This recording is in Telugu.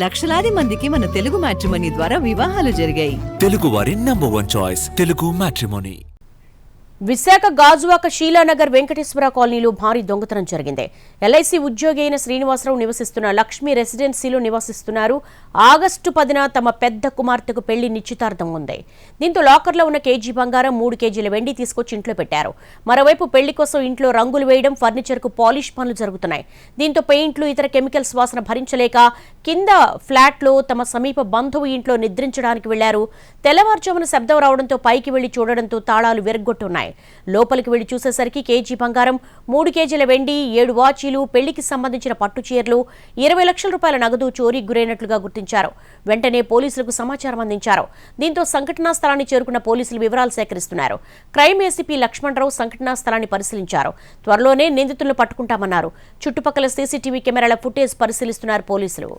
లక్షలాది మందికి మన తెలుగు మ్యాట్రిమోనీ ద్వారా వివాహాలు జరిగాయి. తెలుగు వారి number 1 choice Telugu matrimony. Visakha Gajuwaka Sheela Nagar Venkateswara కాలనీలో భారీ దొంగతనం జరిగింది. ఎల్ఐసి ఉద్యోగి అయిన శ్రీనివాసరావు నివసిస్తున్న లక్ష్మీ రెసిడెన్సీలో నివసిస్తున్నారు. ఆగస్టు 10న తమ పెద్ద కుమార్తెకు పెళ్లి నిశ్చితార్థం ఉంది. దీంతో లాకర్లో ఉన్న కేజీ బంగారం 3 కేజీల వెండి తీసుకొచ్చి ఇంట్లో పెట్టారు. మరోవైపు పెళ్లి కోసం ఇంట్లో రంగులు వేయడం, ఫర్నిచర్కు పాలిష్ పనులు జరుగుతున్నాయి. దీంతో పెయింట్లు, ఇతర కెమికల్స్ వాసన భరించలేక కింద ఫ్లాట్లో తమ సమీప బంధువు ఇంట్లో నిద్రించడానికి వెళ్లారు. తెల్లవారుజామున శబ్దం రావడంతో పైకి వెళ్లి చూడడంతో తాళాలు విరగ్గొట్టున్నాయి. లోపలికి వెళ్లి చూసేసరికి కేజీ బంగారం, 3 కేజీల వెండి, 7 వాచీలు, పెళ్లికి సంబంధించిన పట్టు చీరలు, 20 లక్షల రూపాయల నగదు చోరీకి గురైనట్లుగా గుర్తించారు. వెంటనే పోలీసులకు సమాచారం అందించారు. దీంతో సంఘటనా స్థలాన్ని చేరుకున్న పోలీసులు వివరాలు సేకరిస్తున్నారు. క్రైమ్ ఏసీపీ లక్ష్మణరావు సంఘటనా స్థలాన్ని పరిశీలించారు. త్వరలోనే నిందితులను పట్టుకుంటామన్నారు. చుట్టుపక్కల సీసీటీవీ కెమెరాల ఫుటేజ్ పరిశీలిస్తున్నారు పోలీసులు.